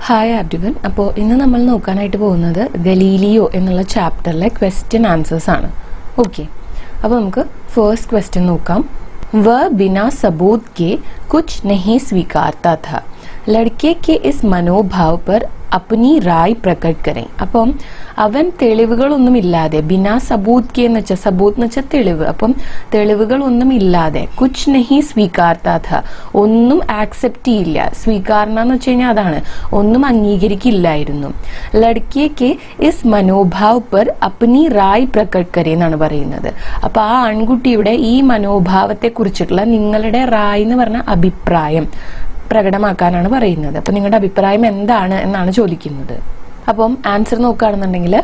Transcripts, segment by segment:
Hi everyone. അപ്പോൾ ഇന്ന് നമ്മൾ നോക്കാനായിട്ട് പോകുന്നത് ഗലീലിയോ എന്നുള്ള ചാപ്റ്ററിലെ ക്വസ്റ്റ്യൻ ആൻസേഴ്സ് ആണ്. ഓക്കെ, അപ്പോൾ നമുക്ക് ഫസ്റ്റ് ക്വസ്റ്റ്യൻ നോക്കാം. വ बिना सबूत के कुछ नहीं स्वीकारता था. लड़के के इस मनोभाव पर अपनी राय प्रकट करें. അപ്പം അവൻ തെളിവുകളൊന്നും ഇല്ലാതെ ബിനാ സബൂത് കെ എന്ന് വെച്ചാൽ സബൂത്ത് എന്ന് വെച്ചാൽ തെളിവ്. അപ്പം തെളിവുകളൊന്നും ഇല്ലാതെ കുച്ച് നഹി സ്വീകാർത്താ ഥ, ഒന്നും ആക്സെപ്റ്റ് ചെയ്യില്ല. സ്വീകാരണ എന്ന് വെച്ച് കഴിഞ്ഞാൽ അതാണ്, ഒന്നും അംഗീകരിക്കില്ലായിരുന്നു. ലഡ്കിയക്ക് ഇസ് മനോഭാവ് പർ അപ്നി റായ് പ്രകട് കരെ എന്നാണ് പറയുന്നത്. അപ്പൊ ആ ആൺകുട്ടിയുടെ ഈ മനോഭാവത്തെ കുറിച്ചിട്ടുള്ള നിങ്ങളുടെ റായ് എന്ന് പറഞ്ഞ അഭിപ്രായം പ്രകടമാക്കാനാണ് പറയുന്നത്. അപ്പൊ നിങ്ങളുടെ അഭിപ്രായം എന്താണ് എന്നാണ് ചോദിക്കുന്നത്. അപ്പം ആൻസർ നോക്കുകയാണെന്നുണ്ടെങ്കിൽ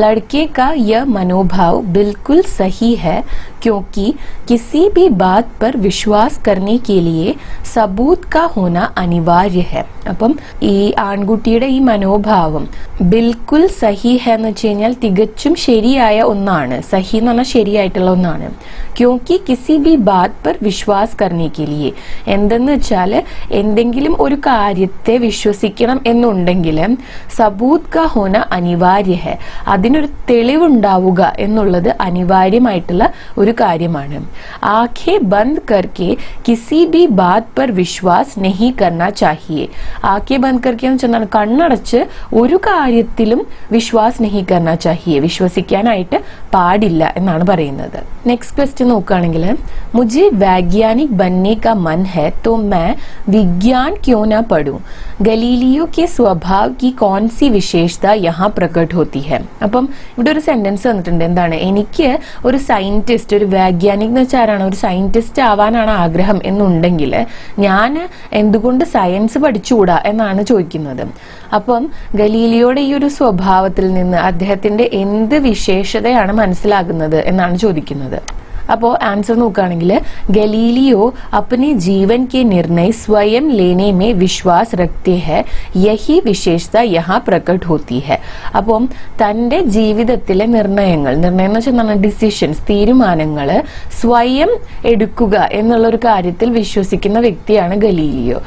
लड़के का यह मनोभाव बिल्कुल सही है क्योंकि किसी भी बात पर विश्वास करने के लिए सबूत का होना अनिवार्य है. അപ്പം ഈ ആൺകുട്ടിയുടെ ഈ മനോഭാവം ബിൽക്കുൽ സഹി ഹെ എന്ന് വെച്ച് കഴിഞ്ഞാൽ തികച്ചും ശരിയായ ഒന്നാണ്. സഹി എന്ന് പറഞ്ഞാൽ ശരിയായിട്ടുള്ള ഒന്നാണ്. ക്യോങ്കി കിസി ബി ബാത് പർ വിശ്വാസ് കർണേ കെ ലിയെ, എന്തെന്ന് വെച്ചാൽ എന്തെങ്കിലും ഒരു കാര്യത്തെ വിശ്വസിക്കണം എന്നുണ്ടെങ്കിൽ സബൂത് കാ ഹോന അനിവാര്യ ഹെ, അതിനൊരു തെളിവുണ്ടാവുക എന്നുള്ളത് അനിവാര്യമായിട്ടുള്ള ഒരു കാര്യമാണ്. ആഖേ ബന്ദ് കർക്കെ കിസി ബി ബാത് പർ വിശ്വാസ് നഹി കർണ ചാഹിയെ. ആഖേ ബന്ദ് കർക്കെ എന്ന് വെച്ചാൽ കണ്ണടച്ച് ഒരു കാര്യത്തിലും വിശ്വാസ് നഹി കർണ ചാഹിയെ, വിശ്വസിക്കാനായിട്ട് പാടില്ല എന്നാണ് പറയുന്നത്. നെക്സ്റ്റ് ക്വസ്റ്റ്യൻ നോക്കുകയാണെങ്കിൽ മുझे वैज्ञानिक बनने का मन है तो मैं विज्ञान क्यों ना पढ़ूं. गलीलियो के स्वभाव की कौन सी विशेषता यहाँ प्रकट होती है. അപ്പം ഇവിടെ ഒരു സെന്റൻസ് തന്നിട്ടുണ്ട്. എന്താണ്, എനിക്ക് ഒരു സയന്റിസ്റ്റ്, ഒരു വൈജ്ഞാനിക് എന്ന് വെച്ചാൽ ആരാണ്, ഒരു സയന്റിസ്റ്റ് ആവാനാണ് ആഗ്രഹം എന്നുണ്ടെങ്കിൽ ഞാൻ എന്തുകൊണ്ട് സയൻസ് പഠിച്ചുകൂടാ എന്നാണ് ചോദിക്കുന്നത്. അപ്പം ഗലീലിയോയുടെ ഈ ഒരു സ്വഭാവത്തിൽ നിന്ന് അദ്ദേഹത്തിന്റെ എന്ത് വിശേഷതയാണ് മനസ്സിലാകുന്നത് എന്നാണ് ചോദിക്കുന്നത്. അപ്പോൾ ആൻസർ നോക്കുകയാണെങ്കിൽ ഗലീലിയോ अपने जीवन के निर्णय स्वयं लेने में विश्वास रखते हैं, यही विशेषता यहाँ प्रकट होती है. അപ്പം തൻ്റെ ജീവിതത്തിലെ നിർണയം എന്ന് വെച്ചാൽ ഡിസിഷൻസ്, തീരുമാനങ്ങൾ സ്വയം എടുക്കുക എന്നുള്ള ഒരു കാര്യത്തിൽ വിശ്വസിക്കുന്ന വ്യക്തിയാണ് ഗലീലിയോ.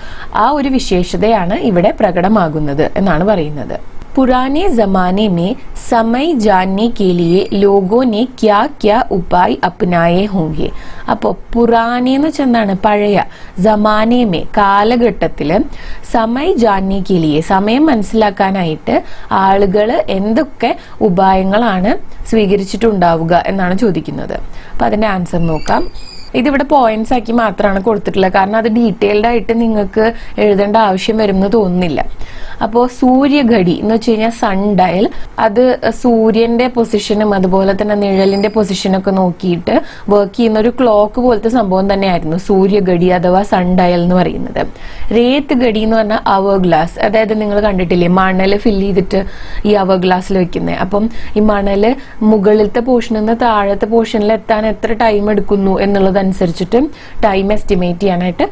ആ ഒരു വിശേഷതയാണ് ഇവിടെ പ്രകടമാകുന്നത് എന്നാണ് പറയുന്നത്. पुराने जमाने में समय जानने के लिए लोगों ने क्या क्या उपाय अपनाए होंगे. അപ്പോൾ പുറാനെ എന്ന് വെച്ചാൽ എന്താണ്, പഴയ, ജമാനേമേ കാലഘട്ടത്തില്, സമയ ജാന്യ കെ ലിയെ സമയം മനസ്സിലാക്കാനായിട്ട് ആളുകൾ എന്തൊക്കെ ഉപായങ്ങളാണ് സ്വീകരിച്ചിട്ടുണ്ടാവുക എന്നാണ് ചോദിക്കുന്നത്. അപ്പൊ അതിന്റെ ആൻസർ നോക്കാം. ഇതിവിടെ പോയിന്റ്സ് ആക്കി മാത്രമാണ് കൊടുത്തിട്ടുള്ളത്, കാരണം അത് ഡീറ്റെയിൽഡ് ആയിട്ട് നിങ്ങൾക്ക് എഴുതേണ്ട ആവശ്യം വരുമെന്ന് തോന്നുന്നില്ല. അപ്പോൾ സൂര്യഘടി എന്ന് വെച്ച് കഴിഞ്ഞാൽ സൺ ഡയൽ, അത് സൂര്യന്റെ പൊസിഷനും അതുപോലെ തന്നെ നിഴലിന്റെ പൊസിഷനൊക്കെ നോക്കിയിട്ട് വർക്ക് ചെയ്യുന്ന ഒരു ക്ലോക്ക് പോലത്തെ സംഭവം തന്നെയായിരുന്നു സൂര്യഘടി അഥവാ സൺ ഡയൽ എന്ന് പറയുന്നത്. റേത്ത് ഘടി എന്ന് പറഞ്ഞാൽ അവർ ഗ്ലാസ്, അതായത് നിങ്ങൾ കണ്ടിട്ടില്ലേ മണല് ഫില്ല് ചെയ്തിട്ട് ഈ അവർ ഗ്ലാസ്സിൽ വെക്കുന്നത്. അപ്പം ഈ മണല് മുകളിലത്തെ പോർഷനിൽ നിന്ന് താഴത്തെ പോർഷനിൽ എത്താൻ എത്ര ടൈം എടുക്കുന്നു എന്നുള്ളതനുസരിച്ചിട്ട് ടൈം എസ്റ്റിമേറ്റ് ചെയ്യാനായിട്ട്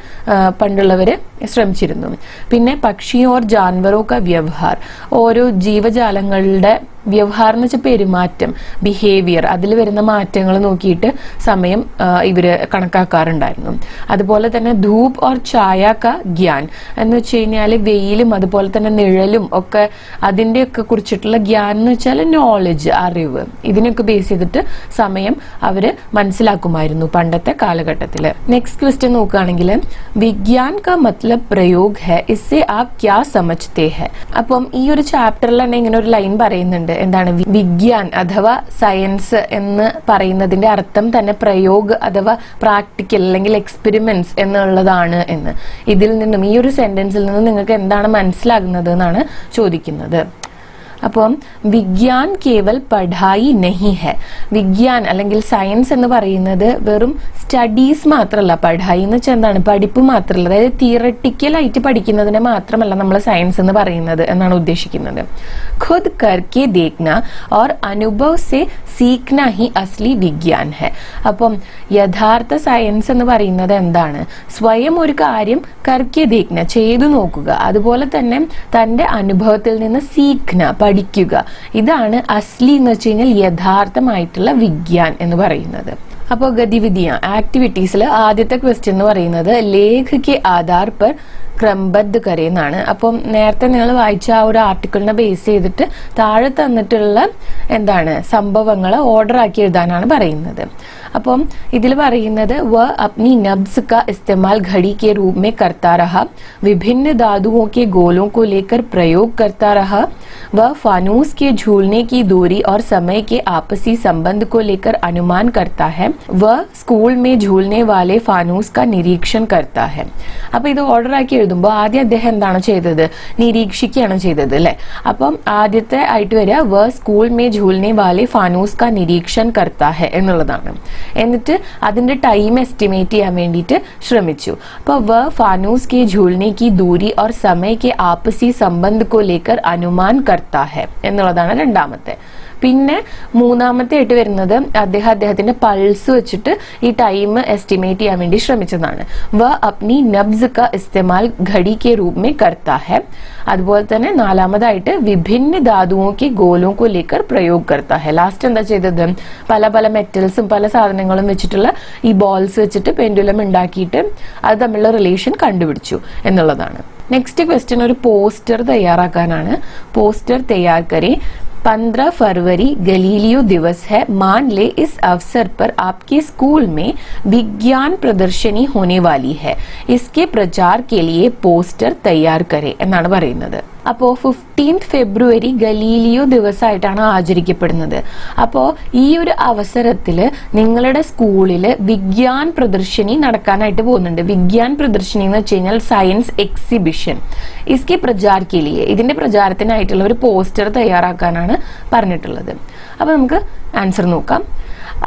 പണ്ടുള്ളവര് ശ്രമിച്ചിരുന്നു. പിന്നെ പക്ഷി ഓർ ജാൻവറോ കാ വ്യവഹാർ, ഓരോ ജീവജാലങ്ങളുടെ വ്യവഹാരം എന്ന് വെച്ചാൽ പെരുമാറ്റം, ബിഹേവിയർ, അതിൽ വരുന്ന മാറ്റങ്ങൾ നോക്കിയിട്ട് സമയം ഇവര് കണക്കാക്കാറുണ്ടായിരുന്നു. അതുപോലെ തന്നെ ധൂപ് ഓർ ഛായ കാ ഗ്യാൻ എന്ന് വെച്ച് കഴിഞ്ഞാൽ വെയിലും അതുപോലെ തന്നെ നിഴലും ഒക്കെ അതിൻ്റെയൊക്കെ കുറിച്ചിട്ടുള്ള ഗ്യാൻ എന്ന് വെച്ചാൽ നോളജ്, അറിവ്, ഇതിനൊക്കെ ബേസ് ചെയ്തിട്ട് സമയം അവര് മനസ്സിലാക്കുമായിരുന്നു പണ്ടത്തെ കാലഘട്ടത്തില്. നെക്സ്റ്റ് ക്വസ്റ്റ്യൻ നോക്കുകയാണെങ്കിൽ വിജ്ഞാൻ കാ മത്ലബ് പ്രയോഗ് ഹെ, ഇസ്സെ ആപ് ക്യാ സമജ്തേ ഹെ. അപ്പം ഈ ഒരു ചാപ്റ്ററിൽ തന്നെ ഇങ്ങനെ ഒരു ലൈൻ പറയുന്നുണ്ട്. എന്താണ് വിജ്ഞാൻ അഥവാ സയൻസ് എന്ന് പറയുന്നതിന്റെ അർത്ഥം തന്നെ പ്രയോഗ് അഥവാ പ്രാക്ടിക്കൽ അല്ലെങ്കിൽ എക്സ്പെരിമെന്റ്സ് എന്നുള്ളതാണ് എന്ന്. ഇതിൽ നിന്നും ഈ ഒരു സെന്റൻസിൽ നിന്നും നിങ്ങൾക്ക് എന്താണ് മനസ്സിലാകുന്നത് എന്നാണ് ചോദിക്കുന്നത്. അപ്പം വിജ്ഞാൻ കേവൽ പഠായി നഹി ഹെ, വിജ്ഞാൻ അല്ലെങ്കിൽ സയൻസ് എന്ന് പറയുന്നത് വെറും സ്റ്റഡീസ് മാത്രമല്ല, പഠായി എന്ന് വെച്ചാൽ എന്താണ്, പഠിപ്പ് മാത്രമല്ല, അതായത് തിയറട്ടിക്കൽ ആയിട്ട് പഠിക്കുന്നതിനെ മാത്രമല്ല നമ്മൾ സയൻസ് എന്ന് പറയുന്നത് എന്നാണ് ഉദ്ദേശിക്കുന്നത്. ഖുദ് കർക്കെ ദേഖ്ന ഓർ അനുഭവ് സെ സീഖ്ന ഹി അസ്ലി വിജ്ഞാൻ ഹെ. അപ്പം യഥാർത്ഥ സയൻസ് എന്ന് പറയുന്നത് എന്താണ്, സ്വയം ഒരു കാര്യം കർക്കെ ദേഖ്ന, ചെയ്തു നോക്കുക, അതുപോലെ തന്നെ തൻ്റെ അനുഭവത്തിൽ നിന്ന് സീഖ്ന, പഠിക്കുക, ഇതാണ് അസ്ലി എന്ന് വെച്ച് കഴിഞ്ഞാൽ യഥാർത്ഥമായിട്ടുള്ള വിജ്ഞാൻ എന്ന് പറയുന്നത്. അപ്പോൾ ഗതിവിധിയാ ആക്ടിവിറ്റീസിൽ ആദ്യത്തെ ക്വസ്റ്റ്യൻ എന്ന് പറയുന്നത് ലേഖ് കെ ആധാർ പർ ക്രംബദ്ധ കരയെന്നാണ്. അപ്പം നേരത്തെ നിങ്ങൾ വായിച്ച ആ ഒരു ആർട്ടിക്കിളിനെ ബേസ് ചെയ്തിട്ട് താഴെ തന്നിട്ടുള്ള എന്താണ് സംഭവങ്ങൾ ഓർഡർ ആക്കി എഴുതാനാണ് പറയുന്നത്. അപ്പം ഇതിൽ പറയുന്നത് വ അപ്നി നബ്സ് का इस्तेमाल घड़ी के रूप में करता रहा, विभिन्न धातुओं के गोलों को लेकर प्रयोग करता रहा, वह फानूस के झूलने की दूरी और समय के आपसी संबंध को लेकर अनुमान करता है, वह स्कूल में झूलने वाले फानूस का निरीक्षण करता है. അപ്പൊ ഇത് ഓർഡർ ആക്കി എഴുതുമ്പോൾ ആദ്യം അദ്ദേഹം എന്താണ് ചെയ്തത്? നിരീക്ഷിക്കുകയാണ് ചെയ്തത് അല്ലെ. അപ്പം ആദ്യത്തെ ആയിട്ട് വരിക വ സ്കൂൾ മേ ഝൂൽനെ വാലെ ഫാനൂസ് കാ നിരീക്ഷൺ കർത്താ ഹെ എന്നുള്ളതാണ്. എന്നിട്ട് അതിന്റെ ടൈം എസ്റ്റിമേറ്റ് ചെയ്യാൻ വേണ്ടിയിട്ട് ശ്രമിച്ചു. അപ്പൊ വ ഫാനൂസ് കെ ഝൂൽനെ കി ദൂരി और समय के आपसी संबंध को लेकर अनुमान करता है എന്നുള്ളതാണ് രണ്ടാമത്തെ. പിന്നെ മൂന്നാമത്തെ ആയിട്ട് വരുന്നത് അദ്ദേഹത്തിന്റെ പൾസ് വെച്ചിട്ട് ഈ ടൈം എസ്റ്റിമേറ്റ് ചെയ്യാൻ വേണ്ടി ശ്രമിച്ചതാണ്. വ അപ്നി നബ്സ് കാ ഇസ്തേമാൽ ഘടി കെ രൂപ മേ കർത്താ ഹെ. അതുപോലെ തന്നെ നാലാമതായിട്ട് വിഭിന്ന ധാതുവോ കെ ഗോലോ കോ ലേക്കർ പ്രयोग करता है. ലാസ്റ്റ് എന്താ ചെയ്തത്? പല പല മെറ്റൽസും പല സാധനങ്ങളും വെച്ചിട്ടുള്ള ഈ ബോൾസ് വെച്ചിട്ട് പെൻഡുലം ഉണ്ടാക്കിയിട്ട് അത് തമ്മിലുള്ള റിലേഷൻ കണ്ടുപിടിച്ചു എന്നുള്ളതാണ്. നെക്സ്റ്റ് ക്വസ്റ്റ്യൻ ഒരു പോസ്റ്റർ തയ്യാറാക്കാനാണ്. പോസ്റ്റർ തയ്യാർ കരേ. 15 फरवरी गलीलियो दिवस है, मान ले इस अवसर पर आपके स्कूल में विज्ञान प्रदर्शनी होने वाली है, इसके प्रचार के लिए पोस्टर तैयार करें എന്നാണ് പറയുന്നത്. അപ്പോൾ 15 ഫെബ്രുവരി ഗലീലിയോ ദിവസമായിട്ടാണ് ആചരിക്കപ്പെടുന്നത്. അപ്പോൾ ഈ ഒരു അവസരത്തിൽ നിങ്ങളുടെ സ്കൂളിൽ വിജ്ഞാൻ പ്രദർശനി നടക്കാനായിട്ട് പോകുന്നുണ്ട്. വിജ്ഞാൻ പ്രദർശനി എന്ന് വെച്ച് കഴിഞ്ഞാൽ സയൻസ് എക്സിബിഷൻ. ഇസ്കെ പ്രചാർ കെ ലിയെ, ഇതിന്റെ പ്രചാരത്തിനായിട്ടുള്ള ഒരു പോസ്റ്റർ തയ്യാറാക്കാനാണ് പറഞ്ഞിട്ടുള്ളത്. അപ്പോൾ നമുക്ക് ആൻസർ നോക്കാം.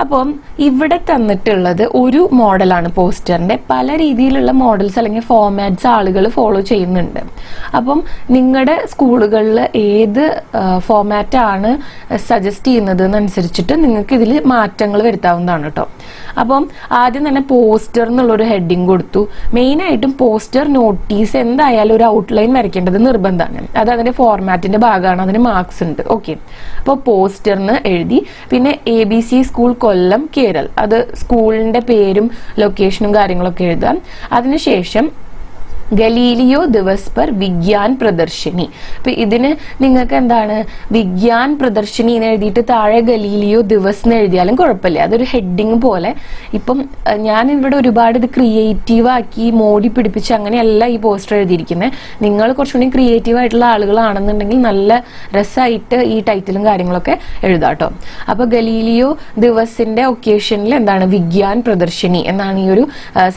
അപ്പം ഇവിടെ തന്നിട്ടുള്ളത് ഒരു മോഡലാണ് പോസ്റ്ററിന്റെ. പല രീതിയിലുള്ള മോഡൽസ് അല്ലെങ്കിൽ ഫോർമാറ്റ്സ് ആളുകൾ ഫോളോ ചെയ്യുന്നുണ്ട്. അപ്പം നിങ്ങളുടെ സ്കൂളുകളിൽ ഏത് ഫോർമാറ്റ് ആണ് സജസ്റ്റ് ചെയ്യുന്നത് എന്നനുസരിച്ചിട്ട് നിങ്ങൾക്ക് ഇതിൽ മാറ്റങ്ങൾ വരുത്താവുന്നതാണ് കേട്ടോ. അപ്പം ആദ്യം തന്നെ പോസ്റ്റർ എന്നുള്ളൊരു ഹെഡിങ് കൊടുത്തു. മെയിനായിട്ടും പോസ്റ്റർ നോട്ടീസ് എന്തായാലും ഒരു ഔട്ട്ലൈൻ വരയ്ക്കേണ്ടത് നിർബന്ധമാണ്. അത് അതിന്റെ ഫോർമാറ്റിന്റെ ഭാഗമാണ്, അതിന് മാർക്സ് ഉണ്ട്. ഓക്കെ, അപ്പോൾ പോസ്റ്ററിന് എഴുതി. പിന്നെ ABC സ്കൂൾ കൊല്ലം കേരൾ, അത് സ്കൂളിന്റെ പേരും ലൊക്കേഷനും കാര്യങ്ങളൊക്കെ എഴുതാം. അതിനുശേഷം ഗലീലിയോ ദിവസ് പർ വിജ്ഞാൻ പ്രദർശനി. അപ്പൊ ഇതിന് നിങ്ങൾക്ക് എന്താണ് വിജ്ഞാൻ പ്രദർശനി എന്ന് എഴുതിയിട്ട് താഴെ ഗലീലിയോ ദിവസ് എന്ന് എഴുതിയാലും കുഴപ്പമില്ല. അതൊരു ഹെഡിങ് പോലെ. ഇപ്പം ഞാൻ ഇവിടെ ഒരുപാട് ഇത് ക്രിയേറ്റീവ് ആക്കി മോഡി പിടിപ്പിച്ച് അങ്ങനെയല്ല ഈ പോസ്റ്റർ എഴുതിയിരിക്കുന്നത്. നിങ്ങൾ കുറച്ചുകൂടി ക്രിയേറ്റീവ് ആയിട്ടുള്ള ആളുകളാണെന്നുണ്ടെങ്കിൽ നല്ല രസമായിട്ട് ഈ ടൈറ്റിലും കാര്യങ്ങളൊക്കെ എഴുതാട്ടോ. അപ്പൊ ഗലീലിയോ ദിവസിന്റെ ഒക്കേഷനിൽ എന്താണ് വിജ്ഞാൻ പ്രദർശനി എന്നാണ് ഈ ഒരു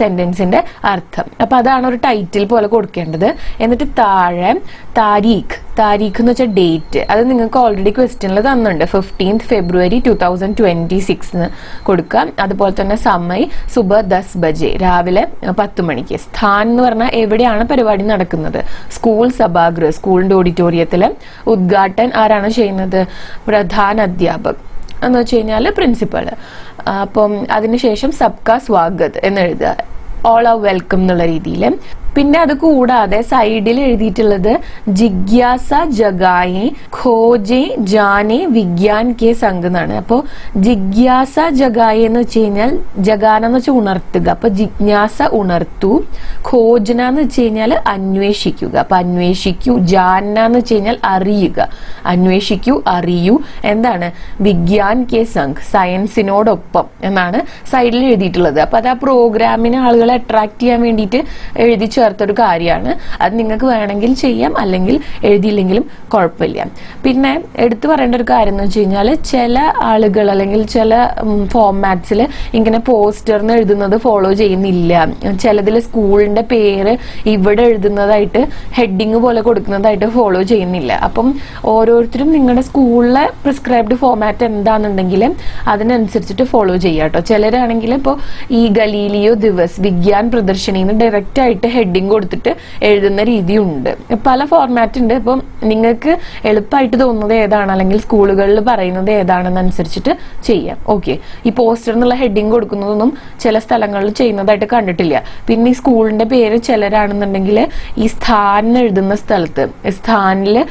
സെന്റൻസിന്റെ അർത്ഥം. അപ്പൊ അതാണ് ഒരു ടൈറ്റിൽ പോലെ കൊടുക്കേണ്ടത്. എന്നിട്ട് താഴെ താരീഖ് എന്ന് വെച്ചാൽ ഡേറ്റ്, അത് നിങ്ങൾക്ക് ഓൾറെഡി ക്വസ്റ്റ്യനിൽ തന്നുണ്ട്. 15 ഫെബ്രുവരി 2026 കൊടുക്കാം. അതുപോലെ തന്നെ സമയ് സുബഹ് 10 ബജെ, രാവിലെ 10 മണിക്ക്. സ്ഥാൻ എന്ന് പറഞ്ഞാൽ എവിടെയാണ് പരിപാടി നടക്കുന്നത്? സ്കൂൾ സഭാഗൃഹ, സ്കൂളിന്റെ ഓഡിറ്റോറിയത്തിൽ. ഉദ്ഘാടൻ ആരാണ് ചെയ്യുന്നത്? പ്രധാന അധ്യാപക് എന്ന് വെച്ച് കഴിഞ്ഞാൽ പ്രിൻസിപ്പൾ. അപ്പം അതിനുശേഷം സബ്കാ സ്വാഗത് എന്ന് എഴുതുക, ഓൾ ആർ വെൽക്കം എന്നുള്ള രീതിയിൽ. പിന്നെ അത് കൂടാതെ സൈഡിൽ എഴുതിയിട്ടുള്ളത് ജിജ്ഞാസ ജഗായെ ഖോജെ ജാനെ വിജ്ഞാൻ കെ സംഘ് എന്നാണ്. അപ്പോൾ ജിജ്ഞാസ ജഗായെ എന്ന് വെച്ച് കഴിഞ്ഞാൽ ജഗാന എന്ന് വെച്ചാൽ ഉണർത്തുക. അപ്പൊ ജിജ്ഞാസ ഉണർത്തു. ഖോജന എന്ന് വെച്ച് കഴിഞ്ഞാൽ അന്വേഷിക്കുക. അപ്പൊ അന്വേഷിക്കൂ. ജാന എന്ന് വെച്ച് കഴിഞ്ഞാൽ അറിയുക. അന്വേഷിക്കൂ, അറിയൂ. എന്താണ്? വിജ്ഞാൻ കെ സംഘ്, സയൻസിനോടൊപ്പം എന്നാണ് സൈഡിൽ എഴുതിയിട്ടുള്ളത്. അപ്പൊ അത് ആ പ്രോഗ്രാമിന് ആളുകളെ അട്രാക്ട് ചെയ്യാൻ വേണ്ടിയിട്ട് എഴുതി ചേർത്തൊരു കാര്യമാണ്. അത് നിങ്ങൾക്ക് വേണമെങ്കിൽ ചെയ്യാം, അല്ലെങ്കിൽ എഴുതിയില്ലെങ്കിലും കുഴപ്പമില്ല. പിന്നെ എടുത്തു പറയേണ്ട ഒരു കാര്യം എന്ന് വെച്ച് കഴിഞ്ഞാൽ ചില ആളുകൾ അല്ലെങ്കിൽ ചില ഫോർമാറ്റ്സിൽ ഇങ്ങനെ പോസ്റ്ററിന് എഴുതുന്നത് ഫോളോ ചെയ്യുന്നില്ല. ചിലതിൽ സ്കൂളിന്റെ പേര് ഇവിടെ എഴുതുന്നതായിട്ട് ഹെഡിങ് പോലെ കൊടുക്കുന്നതായിട്ട് ഫോളോ ചെയ്യുന്നില്ല. അപ്പം ഓരോരുത്തരും നിങ്ങളുടെ സ്കൂളിലെ പ്രിസ്ക്രൈബ്ഡ് ഫോർമാറ്റ് എന്താണെന്നുണ്ടെങ്കിൽ അതിനനുസരിച്ചിട്ട് ഫോളോ ചെയ്യാം കേട്ടോ. ചിലരാണെങ്കിൽ ഇപ്പോൾ ഈ ഗലീലിയോ ദിവസ് വിജ്ഞാൻ പ്രദർശനിന്ന് ഡയറക്റ്റ് ആയിട്ട് ഹെഡിങ് ഹെഡിങ് കൊടുത്തിട്ട് എഴുതുന്ന രീതിയുണ്ട്. പല ഫോർമാറ്റ് ഉണ്ട്. ഇപ്പം നിങ്ങൾക്ക് എളുപ്പമായിട്ട് തോന്നുന്നത് ഏതാണ് അല്ലെങ്കിൽ സ്കൂളുകളിൽ പറയുന്നത് ഏതാണെന്നനുസരിച്ചിട്ട് ചെയ്യാം. ഓക്കെ, ഈ പോസ്റ്റർ എന്നുള്ള ഹെഡിങ് കൊടുക്കുന്നതൊന്നും ചില സ്ഥലങ്ങളിൽ ചെയ്യുന്നതായിട്ട് കണ്ടിട്ടില്ല. പിന്നെ ഈ സ്കൂളിന്റെ പേര് ചിലരാണെന്നുണ്ടെങ്കിൽ ഈ സ്ഥാൻ എഴുതുന്ന സ്ഥലത്ത് സ്ഥാനില്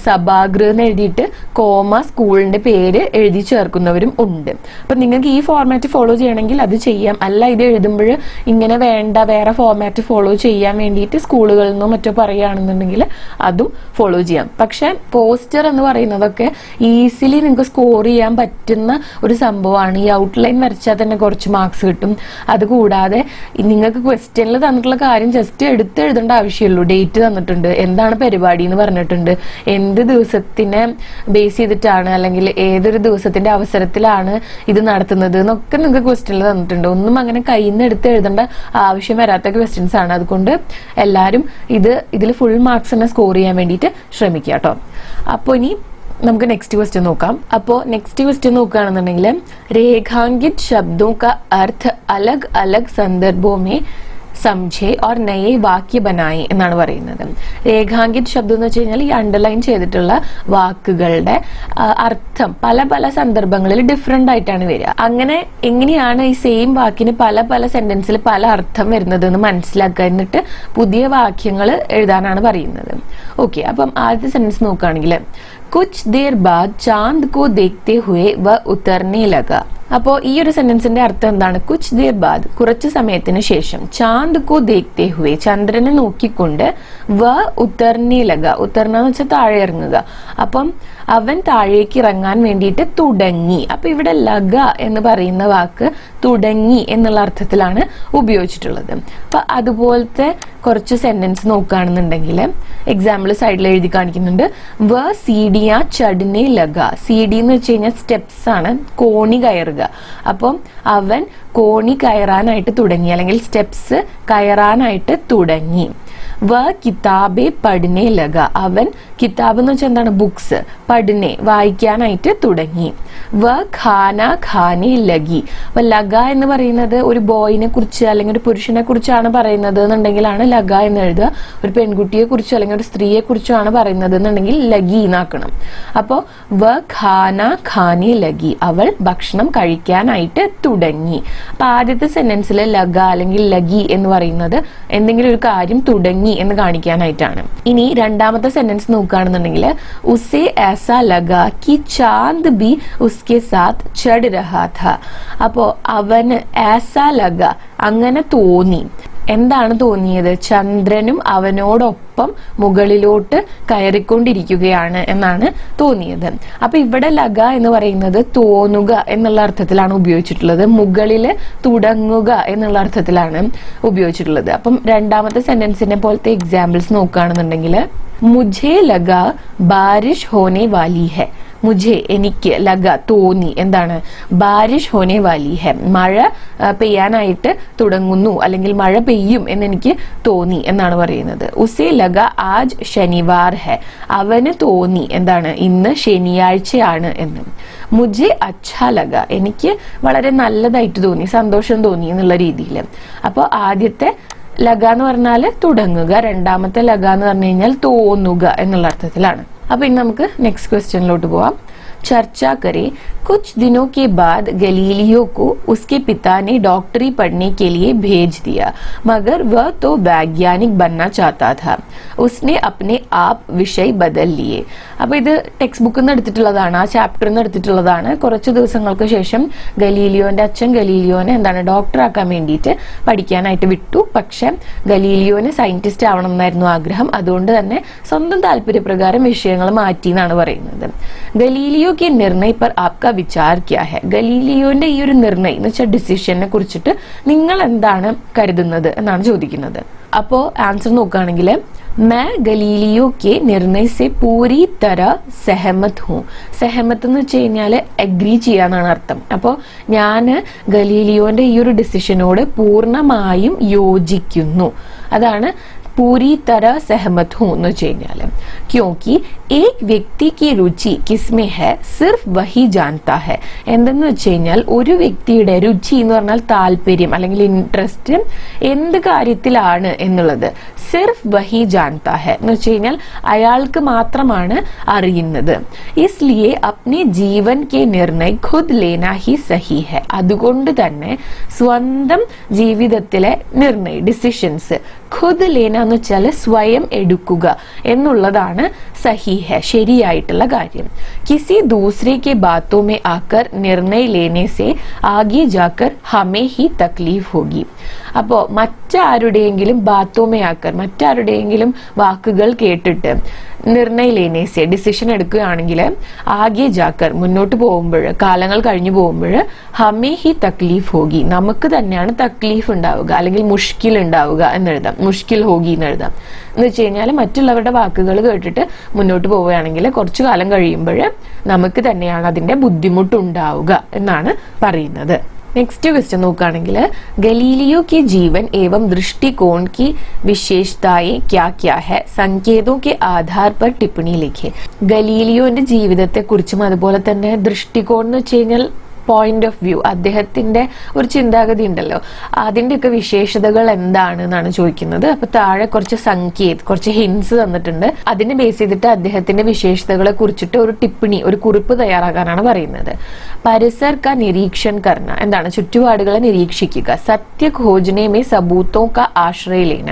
സഭാഗൃഹം എന്ന് എഴുതിയിട്ട് കോമ സ്കൂളിന്റെ പേര് എഴുതി ചേർക്കുന്നവരും ഉണ്ട്. അപ്പൊ നിങ്ങൾക്ക് ഈ ഫോർമാറ്റ് ഫോളോ ചെയ്യണമെങ്കിൽ അത് ചെയ്യാം. അല്ല, ഇത് എഴുതുമ്പോൾ ഇങ്ങനെ വേണ്ട, വേറെ ഫോർമാറ്റ് ഫോളോ ചെയ്യാൻ വേണ്ടിയിട്ട് സ്കൂളുകളിൽ നിന്നോ മറ്റോ പറയുകയാണെന്നുണ്ടെങ്കിൽ അതും ഫോളോ ചെയ്യാം. പക്ഷെ പോസ്റ്റർ എന്ന് പറയുന്നതൊക്കെ ഈസിലി നിങ്ങൾക്ക് സ്കോർ ചെയ്യാൻ പറ്റുന്ന ഒരു സംഭവമാണ്. ഈ ഔട്ട്ലൈൻ വരച്ചാൽ തന്നെ കുറച്ച് മാർക്സ് കിട്ടും. അതുകൂടാതെ നിങ്ങൾക്ക് ക്വസ്റ്റ്യനിൽ തന്നിട്ടുള്ള കാര്യം ജസ്റ്റ് എടുത്ത് എഴുതേണ്ട ആവശ്യമുള്ളൂ. ഡേറ്റ് തന്നിട്ടുണ്ട്, എന്താണ് പരിപാടി എന്ന് പറഞ്ഞിട്ടുണ്ട്, എന്ത് ദിവസത്തിനെ ബേസ് ചെയ്തിട്ടാണ് അല്ലെങ്കിൽ ഏതൊരു ദിവസത്തിന്റെ അവസരത്തിലാണ് ഇത് നടത്തുന്നത് എന്നൊക്കെ നിങ്ങൾക്ക് ക്വസ്റ്റ്യനിൽ തന്നിട്ടുണ്ട്. ഒന്നും അങ്ങനെ കയ്യിൽ നിന്ന് എടുത്ത് എഴുതേണ്ട ആവശ്യം വരാത്ത ക്വസ്റ്റ്യൻസ് ആണ്. അതുകൊണ്ട് എല്ലാവരും ഇതിൽ ഫുൾ മാർക്സ് തന്നെ സ്കോർ ചെയ്യാൻ വേണ്ടിയിട്ട് ശ്രമിക്കുക കേട്ടോ. അപ്പോൾ ഇനി നമുക്ക് നെക്സ്റ്റ് ക്വസ്റ്റ്യൻ നോക്കാം. അപ്പോൾ നെക്സ്റ്റ് ക്വസ്റ്റ്യൻ നോക്കുകയാണെന്നുണ്ടെങ്കിൽ രേഖാങ്കിത് ശബ്ദോं का अर्थ अलग अलग संदर्भों में സംജേ ഓർ നയേ വാക്യ ബനായി എന്നാണ് പറയുന്നത്. രേഖാങ്കിത് ശബ്ദം എന്ന് വെച്ച് കഴിഞ്ഞാൽ ഈ അണ്ടർലൈൻ ചെയ്തിട്ടുള്ള വാക്കുകളുടെ അർത്ഥം പല പല സന്ദർഭങ്ങളിൽ ഡിഫറെന്റ് ആയിട്ടാണ് വരിക. അങ്ങനെ എങ്ങനെയാണ് ഈ സെയിം വാക്കിന് പല പല സെന്റൻസിൽ പല അർത്ഥം വരുന്നത് എന്ന് മനസ്സിലാക്കുക, എന്നിട്ട് പുതിയ വാക്യങ്ങൾ എഴുതാനാണ് പറയുന്നത്. ഓക്കെ, അപ്പം ആദ്യത്തെ സെന്റൻസ് നോക്കുകയാണെങ്കിൽ കുച്ച് ദേർ ബാദ് ചാന്ദ് കോ ദേഖ്തേ ഹുവേ വ ഉത്തർനെ ലഗ. അപ്പോൾ ഈ ഒരു സെന്റൻസിന്റെ അർത്ഥം എന്താണ്? കുച്ച് ദേർ ബാദ് കുറച്ചു സമയത്തിന് ശേഷം, ചാന്ദ് കോ ദേഖ്തേ ഹുവേ ചന്ദ്രനെ നോക്കിക്കൊണ്ട്, വ ഉത്തർനെ ലഗ ഉത്തർന എന്ന് വെച്ചാൽ താഴെ ഇറങ്ങുക. അപ്പം അവൻ താഴേക്ക് ഇറങ്ങാൻ വേണ്ടിയിട്ട് തുടങ്ങി. അപ്പൊ ഇവിടെ ലഗ എന്ന് പറയുന്ന വാക്ക് തുടങ്ങി എന്നുള്ള അർത്ഥത്തിലാണ് ഉപയോഗിച്ചിട്ടുള്ളത്. അപ്പൊ അതുപോലത്തെ കുറച്ച് സെന്റൻസ് നോക്കുകയാണെന്നുണ്ടെങ്കിൽ എക്സാമ്പിൾ സൈഡിൽ എഴുതി കാണിക്കുന്നുണ്ട്. വ സീഡിയാ ചടിനെ ലഗ. സീഡി എന്ന് വെച്ച് കഴിഞ്ഞാൽ സ്റ്റെപ്സ് ആണ്, കോണി കയറുക. അപ്പം അവൻ കോണി കയറാനായിട്ട് തുടങ്ങി അല്ലെങ്കിൽ സ്റ്റെപ്സ് കയറാനായിട്ട് തുടങ്ങി. വ കിതാബെ പഠിനെ ലഗ. അവൻ കിതാബ് എന്ന് വെച്ചാൽ എന്താണ്? ബുക്സ്. പഠിനെ വായിക്കാനായിട്ട് തുടങ്ങി. വ ഖാന ഖാനെ ലഗി. അപ്പൊ ലഗ എന്ന് പറയുന്നത് ഒരു ബോയിനെ കുറിച്ച് അല്ലെങ്കിൽ ഒരു പുരുഷനെ കുറിച്ചാണ് പറയുന്നത് എന്നുണ്ടെങ്കിലാണ് ലഗ എന്ന് എഴുതുക. ഒരു പെൺകുട്ടിയെ കുറിച്ചോ അല്ലെങ്കിൽ ഒരു സ്ത്രീയെ കുറിച്ചോ ആണ് പറയുന്നത് എന്നുണ്ടെങ്കിൽ ലഗി എന്നാക്കണം. അപ്പോ വ ഖാന ഖാനെ ലഗി. അവൾ ഭക്ഷണം കഴിക്കാനായിട്ട് തുടങ്ങി. അപ്പൊ ആദ്യത്തെ സെന്റൻസിൽ ലഗ അല്ലെങ്കിൽ ലഗി എന്ന് പറയുന്നത് എന്തെങ്കിലും ഒരു കാര്യം തുടങ്ങി എന്ന് കാണിക്കാനായിട്ടാണ്. ഇനി രണ്ടാമത്തെ സെന്റൻസ് നോക്കുകയാണെന്നുണ്ടെങ്കിൽ ഉസേ ऐसा लगा कि चांद भी उसके साथ चढ़ रहा था. അപ്പോ അവന് ऐसा लगा അങ്ങനെ തോന്നി. എന്താണ് തോന്നിയത്? ചന്ദ്രനും അവനോടൊപ്പം മുകളിലോട്ട് കയറിക്കൊണ്ടിരിക്കുകയാണ് എന്നാണ് തോന്നിയത്. അപ്പൊ ഇവിടെ ലഗ എന്ന് പറയുന്നത് തോന്നുക എന്നുള്ള അർത്ഥത്തിലാണ് ഉപയോഗിച്ചിട്ടുള്ളത്, മുകളില് തുടങ്ങുക എന്നുള്ള അർത്ഥത്തിലാണ് ഉപയോഗിച്ചിട്ടുള്ളത്. അപ്പം രണ്ടാമത്തെ സെന്റൻസിനെ പോലത്തെ എക്സാമ്പിൾസ് നോക്കുകയാണെന്നുണ്ടെങ്കിൽ മുझे लगा बारिश होने वाली है. മുझे എനിക്ക്, ലഗ തോന്നി, എന്താണ്? ബാരിഷ് ഹോനെ വാലി ഹെ മഴ പെയ്യാനായിട്ട് തുടങ്ങുന്നു അല്ലെങ്കിൽ മഴ പെയ്യും എന്നെനിക്ക് തോന്നി എന്നാണ് പറയുന്നത്. ഉസേ ലഗ ആജ് ശനിവാർ ഹെ അവന് തോന്നി, എന്താണ്? ഇന്ന് ശനിയാഴ്ചയാണ് എന്ന്. മുझे അച്ഛാ ലഗ എനിക്ക് വളരെ നല്ലതായിട്ട് തോന്നി, സന്തോഷം തോന്നി എന്നുള്ള രീതിയിൽ. അപ്പോൾ ആദ്യത്തെ ലഗ എന്ന് പറഞ്ഞാല് തുടങ്ങുക, രണ്ടാമത്തെ ലഗ എന്ന് പറഞ്ഞു കഴിഞ്ഞാൽ തോന്നുക എന്നുള്ള അർത്ഥത്തിലാണ്. അപ്പൊ ഇനി നമുക്ക് നെക്സ്റ്റ് ക്വസ്റ്റ്യനിലോട്ട് പോവാം. चर्चा करें। कुछ दिनों के बाद गलीलियो को उसके पिता ने डॉक्टरी पढ़ने के लिए भेज दिया, मगर वह तो वैज्ञानिक बनना चाहता था। उसने अपने आप विषय बदल लिए. അപ്പോൾ ഇത് ടെക്സ്റ്റ് ബുക്കിൽ നിന്ന് എടുത്തിട്ടുള്ളതാണ്, ആ ചാപ്റ്ററിൽ നിന്ന് എടുത്തിട്ടുള്ളതാണ്. കുറച്ച് ദിവസങ്ങൾക്ക് ശേഷം ഗലീലിയോന്റെ അച്ഛൻ ഗലീലിയോനെ ഡോക്ടർ ആക്കാൻ വേണ്ടിയിട്ട് പഠിക്കാനായിട്ട് വിട്ടു. പക്ഷെ ഗലീലിയോന് സയന്റിസ്റ്റ് ആവണം എന്നായിരുന്നു ആഗ്രഹം. അതുകൊണ്ട് തന്നെ സ്വന്തം താല്പര്യപ്രകാരം വിഷയങ്ങൾ മാറ്റി എന്നാണ് പറയുന്നത്. ഗലീലിയോ के निर्णय पर आपका विचार क्या है? ഗലീലിയോന്റെ ഈ ഒരു നിർണയം എന്ന് വെച്ചാൽ ഡിസിഷനെ കുറിച്ചിട്ട് നിങ്ങൾ എന്താണ് കരുതുന്നത് എന്നാണ് ചോദിക്കുന്നത്. അപ്പോ ആൻസർ നോക്കുകയാണെങ്കിൽ मैं गलीलियो के निर्णय से पूरी तरह सहमत हूँ. सहमत എന്ന് വെച്ച് കഴിഞ്ഞാല് അഗ്രി ചെയ്യാന്നാണ് അർത്ഥം. അപ്പോൾ ഞാൻ ഗലീലിയോന്റെ ഈ ഒരു ഡിസിഷനോട് പൂർണ്ണമായും യോജിക്കുന്നു. അതാണ് पूरी तरह सहमत हूं എന്ന് വെച്ച് കഴിഞ്ഞാൽ क्योंकि एक व्यक्ति की रुचि किसमें है सिर्फ वही जानता है എന്തെന്ന് വെച്ച് കഴിഞ്ഞാൽ ഒരു വ്യക്തിയുടെ രുചി എന്ന് പറഞ്ഞാൽ താല്പര്യം അല്ലെങ്കിൽ ഇൻട്രസ്റ്റ് എന്ത് കാര്യത്തിലാണ് എന്നുള്ളത് സിർഫ് വഹി ജാൻതാ ഹെ എന്ന് വെച്ച് കഴിഞ്ഞാൽ അയാൾക്ക് മാത്രമാണ് അറിയുന്നത് इसलिए अपने जीवन के निर्णय खुद लेना ही सही है അതുകൊണ്ട് തന്നെ സ്വന്തം ജീവിതത്തിലെ നിർണയ ഡിസിഷൻസ് ഖുദ് ലേന എന്ന് വെച്ചാൽ സ്വയം എടുക്കുക എന്നുള്ളതാണ് സഹി ഹെ ശരിയായിട്ടുള്ള കാര്യം കിസി ദൂസരെ കെ ബാത്തോ മേ ആക്കർ നിർണയ ലേനെ സെ ആगे जाकर हमें ही तकलीफ होगी അപ്പോൾ മറ്റാരുടെയെങ്കിലും ബാത്തോമേ ആക്കർ മറ്റാരുടെയെങ്കിലും വാക്കുകൾ കേട്ടിട്ട് നിർണയ ലേനേസെ ഡിസിഷൻ എടുക്കുകയാണെങ്കിൽ ആകെ ജാക്കർ മുന്നോട്ട് പോകുമ്പോൾ കാലങ്ങൾ കഴിഞ്ഞു പോകുമ്പോൾ ഹമേ ഹി തക്ലീഫ് ഹോഗി നമുക്ക് തന്നെയാണ് തക്ലീഫ് ഉണ്ടാവുക അല്ലെങ്കിൽ മുഷ്കിൽ ഉണ്ടാവുക എന്നെഴുതാം മുഷ്കിൽ ഹോഗി എന്നെഴുതാം എന്ന് വെച്ച് കഴിഞ്ഞാൽ മറ്റുള്ളവരുടെ വാക്കുകൾ കേട്ടിട്ട് മുന്നോട്ട് പോവുകയാണെങ്കിൽ കുറച്ചു കാലം കഴിയുമ്പോൾ നമുക്ക് തന്നെയാണ് അതിന്റെ ബുദ്ധിമുട്ടുണ്ടാവുക എന്നാണ് പറയുന്നത് नेक्स्ट क्वेश्चन നോക്കുകയാണെങ്കിൽ गलीलियो के जीवन एवं दृष्टिकोण की विशेषताएं क्या क्या है संकेतों के आधार पर टिप्पणी लिखे ഗലീലിയോന്റെ ജീവിതത്തെ കുറിച്ചും അതുപോലെ തന്നെ ദൃഷ്ടികോൺ എന്ന് വെച്ച് കഴിഞ്ഞാൽ പോയിന്റ് ഓഫ് വ്യൂ അദ്ദേഹത്തിന്റെ ഒരു ചിന്താഗതി ഉണ്ടല്ലോ അതിന്റെയൊക്കെ വിശേഷതകൾ എന്താണ് എന്നാണ് ചോദിക്കുന്നത് അപ്പൊ താഴെ കുറച്ച് സങ്കേത് കുറച്ച് ഹിൻസ് തന്നിട്ടുണ്ട് അതിനെ ബേസ് ചെയ്തിട്ട് അദ്ദേഹത്തിന്റെ വിശേഷതകളെ കുറിച്ചിട്ട് ഒരു ടിപ്പണി ഒരു കുറിപ്പ് തയ്യാറാക്കാനാണ് പറയുന്നത് പരിസർ ക നിരീക്ഷൺ കർണ എന്താണ് ചുറ്റുപാടുകളെ നിരീക്ഷിക്കുക സത്യ ഖോജനെ മേ സബൂത്തോ ക ആശ്രയ ലേന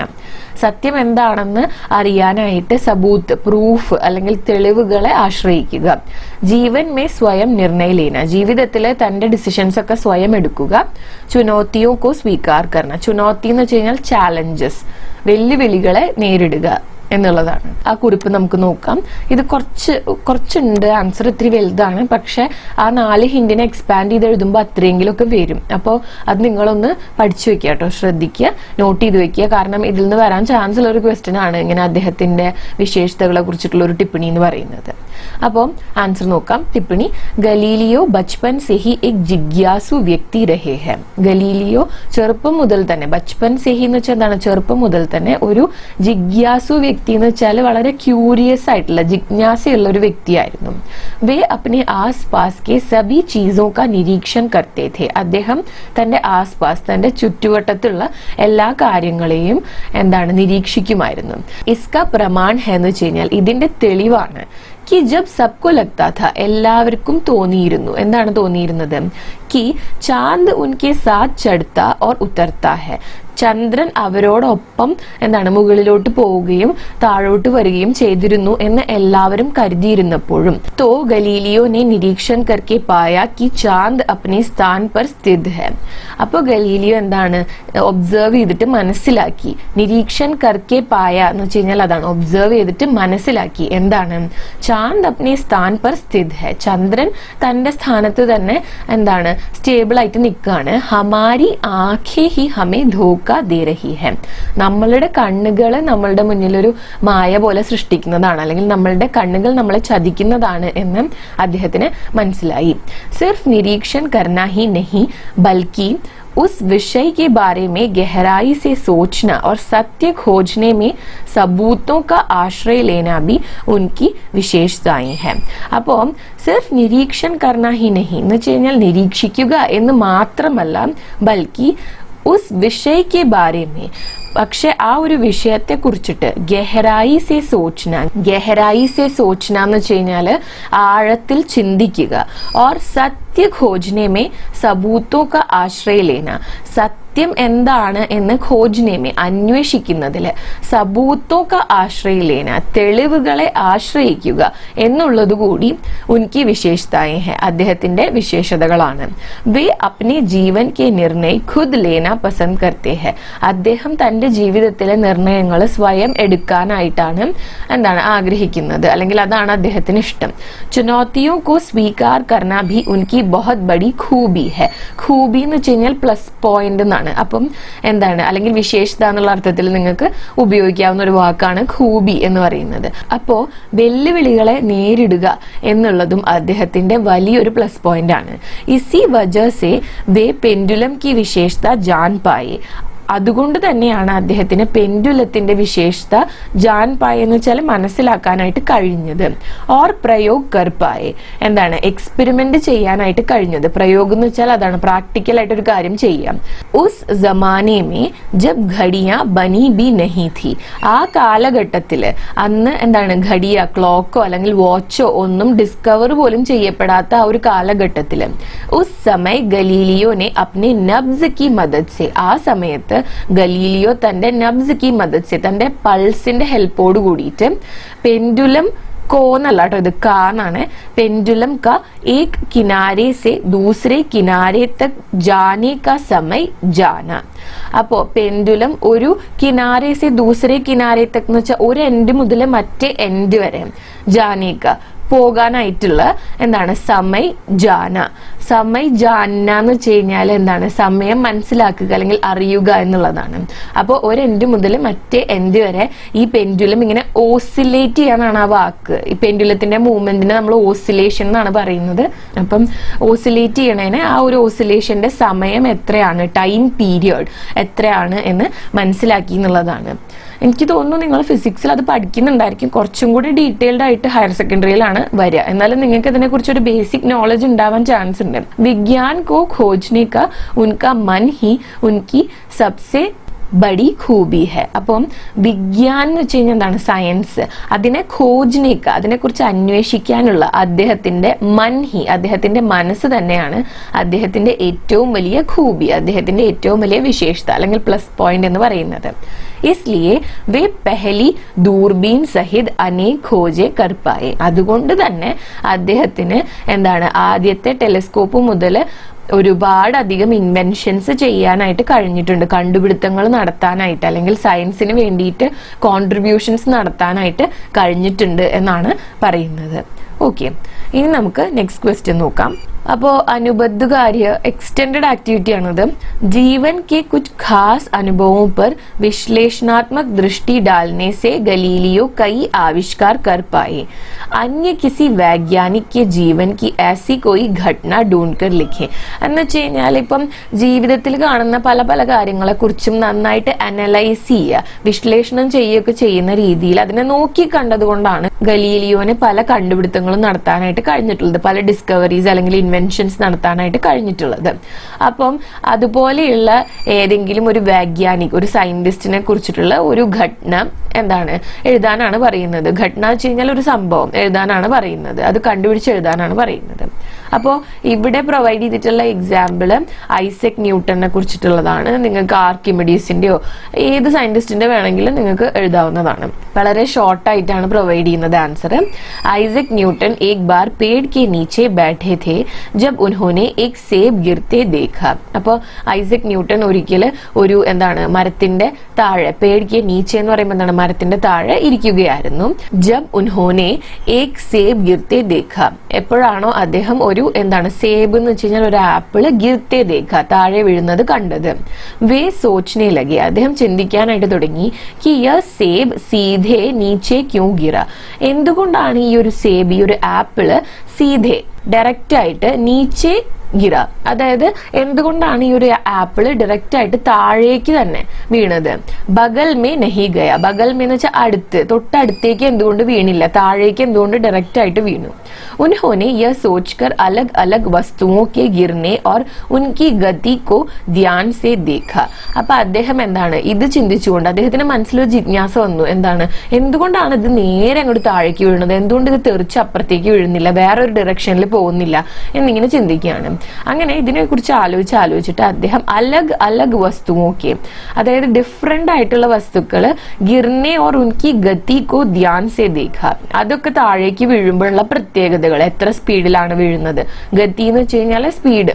സത്യം എന്താണെന്ന് അറിയാനായിട്ട് സബൂത്ത് പ്രൂഫ് അല്ലെങ്കിൽ തെളിവുകളെ ആശ്രയിക്കുക ജീവൻ മേ സ്വയം നിർണയ ലേന ജീവിതത്തിലെ തന്റെ ഡിസിഷൻസ് ഒക്കെ സ്വയം എടുക്കുക ചുനോത്തിയോ കോ സ്വീകാർ കർണ ചുനോത്തി എന്ന് വെച്ച് കഴിഞ്ഞാൽ ചാലഞ്ചസ് വെല്ലുവിളികളെ നേരിടുക എന്നുള്ളതാണ് ആ കുറിപ്പ് നമുക്ക് നോക്കാം ഇത് കുറച്ചുണ്ട് ആൻസർ ഇത്തിരി വലുതാണ് പക്ഷെ ആ 4 ഹിന്റിനെ എക്സ്പാൻഡ് ചെയ്ത് എഴുതുമ്പോൾ അത്രയെങ്കിലും ഒക്കെ വരും അപ്പോൾ അത് നിങ്ങളൊന്ന് പഠിച്ചു വെക്കുക കേട്ടോ ശ്രദ്ധിക്കുക നോട്ട് ചെയ്ത് വെക്കുക കാരണം ഇതിൽ നിന്ന് വരാൻ ചാൻസ് ഉള്ള ഒരു ക്വസ്റ്റ്യൻ ആണ് ഇങ്ങനെ അദ്ദേഹത്തിന്റെ വിശേഷതകളെ കുറിച്ചിട്ടുള്ള ഒരു ടിപ്പണി എന്ന് പറയുന്നത് അപ്പോൾ ആൻസർ നോക്കാം ടിപ്പണി ഗലീലിയോ ബച്പൻ സെ ഹി എക് ജിജ്ഞാസു വ്യക്തി രഹേ ഹെ ഗലീലിയോ ചെറുപ്പം മുതൽ തന്നെ ബച്പൻ സെ ഹി എന്ന് വെച്ചാൽ എന്താണ് ചെറുപ്പം മുതൽ തന്നെ ഒരു ജിജ്ഞാസു വ്യക്തി എന്ന് വെച്ചാൽ വളരെ ക്യൂരിയസ് ആയിട്ടുള്ള ജിജ്ഞാസയുള്ള ഒരു വ്യക്തിയായിരുന്നു വേ അപ്നെ ആസ് പാസ് കെ സബി ചീസോ കാ നിരീക്ഷൺ കർത്തേ थे അദ്ദേഹം തന്റെ ആസ്പാസ് തന്റെ ചുറ്റുവട്ടത്തുള്ള എല്ലാ കാര്യങ്ങളെയും എന്താണ് നിരീക്ഷിക്കുമായിരുന്നു ഇസ്കാ പ്രമാൺ ഹെ എന്ന് വെച്ച് കഴിഞ്ഞാൽ ഇതിന്റെ തെളിവാണ് कि जब सबको लगता था എല്ലാവർക്കും തോന്നിയിരുന്നു എന്താണ് തോന്നിയിരുന്നത് कि चांद उनके साथ चढ़ता और उतरता है ചന്ദ്രൻ അവരോടൊപ്പം എന്താണ് മുകളിലോട്ട് പോവുകയും താഴോട്ട് വരികയും ചെയ്തിരുന്നു എന്ന് എല്ലാവരും കരുതിയിരുന്നപ്പോഴും तो गलीलियो ने निरीक्षण करके पाया कि चांद अपने स्थान पर स्थित है അപ്പോൾ ഗലീലിയോ എന്താണ് ഒബ്സർവ് ചെയ്തിട്ട് മനസ്സിലാക്കി നിരീക്ഷൻ കർക്കെ പായ എന്ന് വെച്ച് കഴിഞ്ഞാൽ അതാണ് ഒബ്സർവ് ചെയ്തിട്ട് മനസ്സിലാക്കി എന്താണ് ചാന്ദ് അപ്നെ സ്ഥാൻ പർ സ്ഥിത് ഹെ ചന്ദ്രൻ തന്റെ സ്ഥാനത്ത് തന്നെ എന്താണ് സ്റ്റേബിൾ ആയിട്ട് നിൽക്കുകയാണ് ഹമാരി ആഖേ ഹി ഹമേ ധോക്ക ദേ രഹി ഹെ നമ്മളുടെ കണ്ണുകളെ നമ്മളുടെ മുന്നിൽ ഒരു മായ പോലെ സൃഷ്ടിക്കുന്നതാണ് അല്ലെങ്കിൽ നമ്മളുടെ കണ്ണുകൾ നമ്മളെ ചതിക്കുന്നതാണ് എന്ന് അദ്ദേഹത്തിന് മനസ്സിലായി സിർഫ് നിരീക്ഷൻ കർണ ഹി നഹി ബൽക്കി उस विषय के बारे में गहराई से सोचना और सत्य खोजने में सबूतों का आश्रय लेना भी उनकी विशेषताएं हैं അപ്പോൾ सिर्फ निरीक्षण करना ही नहीं എന്ന് വെച്ച് കഴിഞ്ഞാൽ നിരീക്ഷിക്കുക എന്ന് മാത്രമല്ല ബൽക്കി ഉസ് വിഷയ കെ ബാരെ മേ പക്ഷെ ആ ഒരു വിഷയത്തെ കുറിച്ചിട്ട് ഗഹരായി സെ സോച്ചന എന്ന് വെച്ച് കഴിഞ്ഞാൽ ആഴത്തിൽ ചിന്തിക്കുക और सत्य खोजने में सबूतों का आश्रय लेना സത്യം എന്താണ് എന്ന് ഖോജ്നേമെ അന്വേഷിക്കുന്നതിൽ സബൂത്തോ ക ആശ്രയിലേന തെളിവുകളെ ആശ്രയിക്കുക എന്നുള്ളത് കൂടി ഉൻകി വിശേഷതായേ ഹെ അദ്ദേഹത്തിന്റെ വിശേഷതകളാണ് വേ അപ്നെ ജീവൻ കെ നിർണയ ഖുദ് ലേന പസന്ദ് കർത്തേ ഹെ അദ്ദേഹം തന്റെ ജീവിതത്തിലെ നിർണയങ്ങൾ സ്വയം എടുക്കാനായിട്ടാണ് എന്താണ് ആഗ്രഹിക്കുന്നത് അല്ലെങ്കിൽ അതാണ് അദ്ദേഹത്തിന് ഇഷ്ടം ചുനൗത്തിയോ കോ സ്വീകാർ കർണ ഭി ഉൻകി ബഹുത് ബഡി ഖൂബി ഹെ ഖൂബി എന്ന് വെച്ച് കഴിഞ്ഞാൽ പ്ലസ് പോയിന്റ് എന്നാണ് അപ്പം എന്താണ് അല്ലെങ്കിൽ വിശേഷത എന്നുള്ള അർത്ഥത്തിൽ നിങ്ങൾക്ക് ഉപയോഗിക്കാവുന്ന ഒരു വാക്കാണ് ഖൂബി എന്ന് പറയുന്നത് അപ്പോ വെല്ലുവിളികളെ നേരിടുക എന്നുള്ളതും അദ്ദേഹത്തിന്റെ വലിയൊരു പ്ലസ് പോയിന്റ് ആണ് ഇസി വജഹ സെ വേ പെൻഡുലം കി വിശേഷത ജാൻ പായേ അതുകൊണ്ട് തന്നെയാണ് അദ്ദേഹത്തിന് പെൻഡുലത്തിന്റെ വിശേഷത ജാൻ പായ എന്ന് വെച്ചാൽ മനസ്സിലാക്കാനായിട്ട് കഴിഞ്ഞത്. ഓർ പ്രയോഗ് കർ പായെ, എന്താണ് എക്സ്പെരിമെന്റ് ചെയ്യാനായിട്ട് കഴിഞ്ഞത്. പ്രയോഗം എന്ന് വെച്ചാൽ അതാണ് പ്രാക്ടിക്കൽ ആയിട്ട് ഒരു കാര്യം ചെയ്യാം. ഉസ് ജമാനെ മേ ജബ് ഘടിയാ ബനി ബി നഹി ഥി, ആ കാലഘട്ടത്തില് അന്ന് എന്താണ് ഘടിയ ക്ലോക്കോ അല്ലെങ്കിൽ വാച്ചോ ഒന്നും ഡിസ്കവർ പോലും ചെയ്യപ്പെടാത്ത ആ ഒരു കാലഘട്ടത്തില് ഉസ് സമയ ഗലീലിയോനെ അപ്നെ നബ്സ് കി മദദ് സെ, ആ സമയത്ത് ഗലീലിയോ തന്റെ നബ്സ് കി മദദ് സെ, തന്റെ പൾസിന്റെ ഹെൽപ്പോട് കൂടിയിട്ട് പെൻഡുലം കോന്നല്ല കേട്ടോ, ഇത് കാന്നാണ്. പെൻഡുലം കാ ഏക് കിനാരെ സെ ദൂസരെ കിനാരെ തക് ജാനെ കാ സമയ ജാന. അപ്പോ പെൻഡുലം ഒരു കിനാരെ സെ ദൂസരെ കിനാരെ തക് എന്ന് വെച്ചാൽ ഒരു എൻഡ് മുതൽ മറ്റേ എൻഡ് വരെ ജാനേക്ക പോകാനായിട്ടുള്ള എന്താണ് സമയ ജാന. സമയ ജാന എന്ന് വെച്ച് കഴിഞ്ഞാൽ എന്താണ് സമയം മനസ്സിലാക്കുക അല്ലെങ്കിൽ അറിയുക എന്നുള്ളതാണ്. അപ്പോൾ ഒരു എൻഡ് മുതൽ മറ്റേ എൻഡ് വരെ ഈ പെൻഡുലം ഇങ്ങനെ ഓസിലേറ്റ് ചെയ്യാനാണ് ആ വാക്ക്. ഈ പെൻഡുലത്തിന്റെ മൂവ്മെന്റിനെ നമ്മൾ ഓസിലേഷൻ എന്നാണ് പറയുന്നത്. അപ്പം ഓസിലേറ്റ് ചെയ്യണേനെ ആ ഒരു ഓസിലേഷന്റെ സമയം എത്രയാണ്, ടൈം പീരിയഡ് എത്രയാണ് എന്ന് മനസ്സിലാക്കി എന്നുള്ളതാണ്. എനിക്ക് തോന്നുന്നു നിങ്ങൾ ഫിസിക്സിൽ അത് പഠിക്കുന്നുണ്ടായിരിക്കും, കുറച്ചും കൂടി ഡീറ്റെയിൽഡ് ആയിട്ട് ഹയർ സെക്കൻഡറിയിലാണ് വരിക. എന്നാലും നിങ്ങൾക്ക് ഇതിനെ കുറിച്ച് ഒരു ബേസിക് നോളജ് ഉണ്ടാവാൻ ചാൻസ് ഉണ്ട്. വിജ്ഞാൻ കോ ഖോജ്നെ കാ ഉൻകാ മൻ ഹി ഉൻകി സബ്സെ ബഡി ഖൂബി ഹെ. അപ്പം വിജ്ഞാൻ എന്ന് വെച്ച് കഴിഞ്ഞാൽ എന്താണ് സയൻസ്, അതിനെ ഖോജ്നേക്ക അതിനെക്കുറിച്ച് അന്വേഷിക്കാനുള്ള അദ്ദേഹത്തിന്റെ മൻഹി അദ്ദേഹത്തിന്റെ മനസ്സ് തന്നെയാണ് അദ്ദേഹത്തിന്റെ ഏറ്റവും വലിയ ഖൂബി, അദ്ദേഹത്തിന്റെ ഏറ്റവും വലിയ വിശേഷത അല്ലെങ്കിൽ പ്ലസ് പോയിന്റ് എന്ന് പറയുന്നത്. इसलिए वे पहली दूरबीन സഹിത് അനേക് ഖോജെ കർ പായെ, അതുകൊണ്ട് തന്നെ അദ്ദേഹത്തിന് എന്താണ് ആദ്യത്തെ ടെലിസ്കോപ്പ് മുതൽ ഒരുപാട് അധികം ഇൻവെൻഷൻസ് ചെയ്യാനായിട്ട് കഴിഞ്ഞിട്ടുണ്ട്, കണ്ടുപിടുത്തങ്ങൾ നടത്താനായിട്ട് അല്ലെങ്കിൽ സയൻസിന് വേണ്ടിയിട്ട് കോൺട്രിബ്യൂഷൻസ് നടത്താനായിട്ട് കഴിഞ്ഞിട്ടുണ്ട് എന്നാണ് പറയുന്നത്. ഓക്കെ, ഇനി നമുക്ക് നെക്സ്റ്റ് ക്വസ്റ്റ്യൻ നോക്കാം. അപ്പോൾ അനുബദ്ധ കാര്യ एक्सटेंडेड एक्टिविटी ആണത്. जीवन के कुछ खास अनुभवों पर विश्लेषणात्मक दृष्टि डालने से गलीलियो कई आविष्कार कर पाए. अन्य किसी वैज्ञानिक के जीवन की ऐसी कोई घटना ढूंढकर लिखे. എന്ന് വെച്ച് കഴിഞ്ഞാൽ ഇപ്പം ജീവിതത്തിൽ കാണുന്ന പല പല കാര്യങ്ങളെ കുറിച്ചും നന്നായിട്ട് അനലൈസ് ചെയ്യുക, വിശ്ലേഷണം ചെയ്യുകയൊക്കെ ചെയ്യുന്ന രീതിയിൽ അതിനെ നോക്കി കണ്ടതുകൊണ്ടാണ് ഗലീലിയോന് പല കണ്ടുപിടുത്തങ്ങളും നടത്താനായിട്ട് കഴിഞ്ഞിട്ടുള്ളത്, പല ഡിസ്കവറീസ് അല്ലെങ്കിൽ ഇൻവെൻഷൻസ് നടത്താനായിട്ട് കഴിഞ്ഞിട്ടുള്ളത്. അപ്പം അതുപോലെയുള്ള ഏതെങ്കിലും ഒരു വൈജ്ഞാനിക് ഒരു സയന്റിസ്റ്റിനെ കുറിച്ചിട്ടുള്ള ഒരു ഘടന എന്താണ് എഴുതാനാണ് പറയുന്നത്. ഘടന വെച്ച് കഴിഞ്ഞാൽ ഒരു സംഭവം എഴുതാനാണ് പറയുന്നത്, അത് കണ്ടുപിടിച്ച് എഴുതാനാണ് പറയുന്നത്. അപ്പോൾ ഇവിടെ പ്രൊവൈഡ് ചെയ്തിട്ടുള്ള എക്സാമ്പിള് ഐസക് ന്യൂട്ടനെ കുറിച്ചിട്ടുള്ളതാണ്. നിങ്ങൾക്ക് ആർക്കിമിഡീസിന്റെയോ ഏത് സയന്റിസ്റ്റിന്റെ വേണമെങ്കിലും നിങ്ങൾക്ക് എഴുതാവുന്നതാണ്. വളരെ ഷോർട്ട് ആയിട്ടാണ് പ്രൊവൈഡ് ചെയ്യുന്നത് ആൻസർ. ഐസക് ന്യൂട്ടൻ एक बार पेड़ के नीचे बैठे थे जब उन्होंने एक सेब गिरते देखा. അപ്പോൾ ഐസക് ന്യൂട്ടൻ ഒരിക്കൽ ഒരു എന്താണ് മരത്തിന്റെ താഴെ, പേड़ के नीचे എന്ന് പറയുമ്പോൾ എന്താണ് മരത്തിന്റെ താഴെ ഇരിക്കുകയായിരുന്നു. ജബ് ഉൻഹോനെ ഏക് സേബ് ഗിർത്തെ ദേഖ, എപ്പോഴാണോ അദ്ദേഹം ഒരു എന്താണ് സേബ് എന്ന് വെച്ച് കഴിഞ്ഞാൽ ഒരു ആപ്പിൾ ഗിർത്തെ ദേഖ താഴെ വീഴുന്നത് കണ്ടത്. വേ സോച്നെ ലഗെ, അദ്ദേഹം ചിന്തിക്കാനായിട്ട് തുടങ്ങി. കി യ സേബ് സീധേ നീച്ചെ ക്യൂ ഗിറ, എന്തുകൊണ്ടാണ് ഈ ഒരു സേബ് ഈ ഒരു ആപ്പിള് സീധേ ഡയറക്റ്റ് ആയിട്ട് നീച്ചെ ഗിറ, അതായത് എന്തുകൊണ്ടാണ് ഈ ഒരു ആപ്പിൾ ഡയറക്റ്റ് ആയിട്ട് താഴേക്ക് തന്നെ വീണത്. ബഗൽ മേ നഹി ഗയ, ബഗൽ മേ എന്ന് വെച്ചാൽ അടുത്ത്, തൊട്ടടുത്തേക്ക് എന്തുകൊണ്ട് വീണില്ല, താഴേക്ക് എന്തുകൊണ്ട് ഡയറക്റ്റ് ആയിട്ട് വീണു. उन्होंने यह सोचकर अलग अलग वस्तुओं के गिरने और उनकी गति को ध्यान से देखा. അപ്പൊ അദ്ദേഹം എന്താണ് ഇത് ചിന്തിച്ചുകൊണ്ട് അദ്ദേഹത്തിന്റെ മനസ്സിലൊരു ജിജ്ഞാസ വന്നു, എന്താണ് എന്തുകൊണ്ടാണ് ഇത് നേരെ അങ്ങോട്ട് താഴേക്ക് വീഴുന്നത്, എന്തുകൊണ്ട് ഇത് തെറിച്ച് അപ്പുറത്തേക്ക് വീഴുന്നില്ല, വേറൊരു ഡയറക്ഷനിൽ പോകുന്നില്ല എന്നിങ്ങനെ ചിന്തിക്കുകയാണ്. അങ്ങനെ ഇതിനെ കുറിച്ച് ആലോചിച്ചിട്ട് അദ്ദേഹം അലഗ് അലഗ് വസ്തുവൊക്കെ, അതായത് ഡിഫറെന്റ് ആയിട്ടുള്ള വസ്തുക്കള് ഗിർനെ ഓർ ഉൻകി ഗതി കോ ധ്യാൻ സെ ദേഖ, അതൊക്കെ താഴേക്ക് വീഴുമ്പോഴുള്ള പ്രത്യേകതകൾ, എത്ര സ്പീഡിലാണ് വീഴുന്നത്, ഗതി എന്ന് വെച്ച് കഴിഞ്ഞാൽ സ്പീഡ്.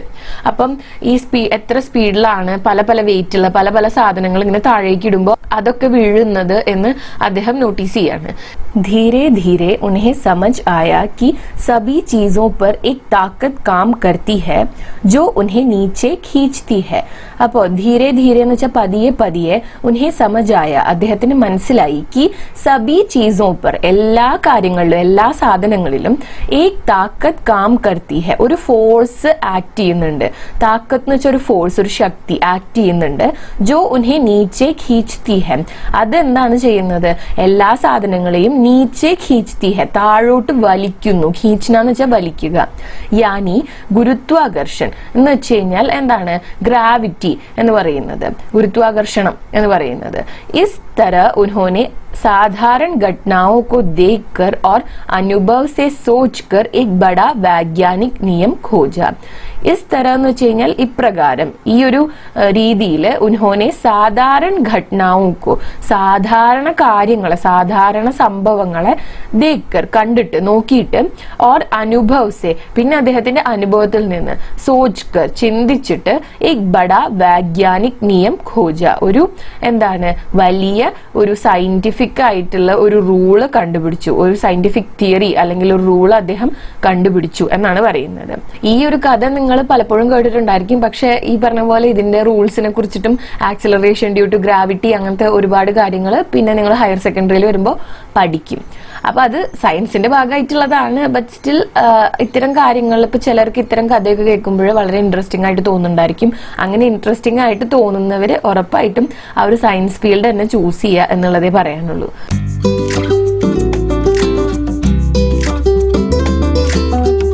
അപ്പം ഈ എത്ര സ്പീഡിലാണ് പല പല വെയിറ്റുള്ള പല പല സാധനങ്ങൾ ഇങ്ങനെ താഴേക്ക് ഇടുമ്പോൾ അതൊക്കെ വീഴുന്നത് എന്ന് അദ്ദേഹം നോട്ടീസ് ചെയ്യാണ്. धीरे धीरे उन्हें समझ आया कि सभी चीजों पर एक ताकत काम करती है जो उन्हें नीचे खींचती है. അപ്പോൾ ധീരെ ധീരെ എന്ന് വെച്ചാൽ പതിയെ പതിയെ ഉൻഹെ സമജ് ആയ, അദ്ദേഹത്തിന് മനസ്സിലായി കി സബി ചീസോ പർ, എല്ലാ കാര്യങ്ങളിലും എല്ലാ സാധനങ്ങളിലും ഏക് താക്കത്ത് കാം കർത്തി ഹെ, ഒരു ഫോഴ്സ് ആക്ട് ചെയ്യുന്നുണ്ട്. ചെയ്യുന്നുണ്ട്. താക്കത്ത് എന്ന് വെച്ചാൽ ഒരു ഫോഴ്സ്, ഒരു ശക്തി ആക്ട് ചെയ്യുന്നുണ്ട്. ജോ ഉൻഹെ നീച്ചെ ഖീച്ച്തി ഹെ, അതെന്താണ് ചെയ്യുന്നത്? എല്ലാ സാധനങ്ങളെയും നീച്ചെ ഖീച്ച്തി ഹെ, താഴോട്ട് വലിക്കുന്നു. ഖീച്ച്ന എന്ന് വെച്ചാൽ വലിക്കുക. യാനി ഗുരുത്വാകർഷൺ എന്ന് വെച്ച് കഴിഞ്ഞാൽ എന്താണ്? ഗ്രാവിറ്റി എന്ന് പറയുന്നത്, ഗുരുത്വാകർഷണം എന്ന് പറയുന്നത്. ഇസ് तरह उन्होंने साधारण घटनाओं को देखकर और अनुभव से सोचकर एक बड़ा वैज्ञानिक नियम खोजा. ഇസ് തര എന്ന് വെച്ച് കഴിഞ്ഞാൽ ഇപ്രകാരം, ഈ ഒരു രീതിയിൽ ഉൻഹോനെ സാധാരണ ഘടനാവുക്കോ, സാധാരണ കാര്യങ്ങളെ, സാധാരണ സംഭവങ്ങളെ ദേക്കർ കണ്ടിട്ട് നോക്കിയിട്ട്, ഓർ അനുഭവസെ പിന്നെ അദ്ദേഹത്തിന്റെ അനുഭവത്തിൽ നിന്ന്, സോച്ച്കർ ചിന്തിച്ചിട്ട്, എക് ബഡ വൈജ്ഞാനിക് നിയം ഖോജ ഒരു എന്താണ് വലിയ ഒരു സയന്റിഫിക് ആയിട്ടുള്ള ഒരു റൂള് കണ്ടുപിടിച്ചു, ഒരു സയന്റിഫിക് തിയറി അല്ലെങ്കിൽ ഒരു റൂള് അദ്ദേഹം കണ്ടുപിടിച്ചു എന്നാണ് പറയുന്നത്. ഈ ഒരു കഥ നിങ്ങൾ പലപ്പോഴും കേട്ടിട്ടുണ്ടായിരിക്കും. പക്ഷെ ഈ പറഞ്ഞ പോലെ ഇതിന്റെ റൂൾസിനെ കുറിച്ചിട്ടും ആക്സിലറേഷൻ ഡ്യൂ ടു ഗ്രാവിറ്റി അങ്ങനത്തെ ഒരുപാട് കാര്യങ്ങൾ പിന്നെ നിങ്ങൾ ഹയർ സെക്കൻഡറിയിൽ വരുമ്പോൾ പഠിക്കും. അപ്പൊ അത് സയൻസിന്റെ ഭാഗമായിട്ടുള്ളതാണ്. ബട്ട് സ്റ്റിൽ ഇത്തരം കാര്യങ്ങളിൽ ഇപ്പൊ ചിലർക്ക് ഇത്തരം കഥയൊക്കെ കേൾക്കുമ്പോൾ വളരെ ഇൻട്രസ്റ്റിംഗ് ആയിട്ട് തോന്നുന്നുണ്ടായിരിക്കും. അങ്ങനെ ഇൻട്രസ്റ്റിംഗ് ആയിട്ട് തോന്നുന്നവര് ഉറപ്പായിട്ടും ആ ഒരു സയൻസ് ഫീൽഡ് തന്നെ ചൂസ് ചെയ്യുക എന്നുള്ളതേ പറയാനുള്ളൂ.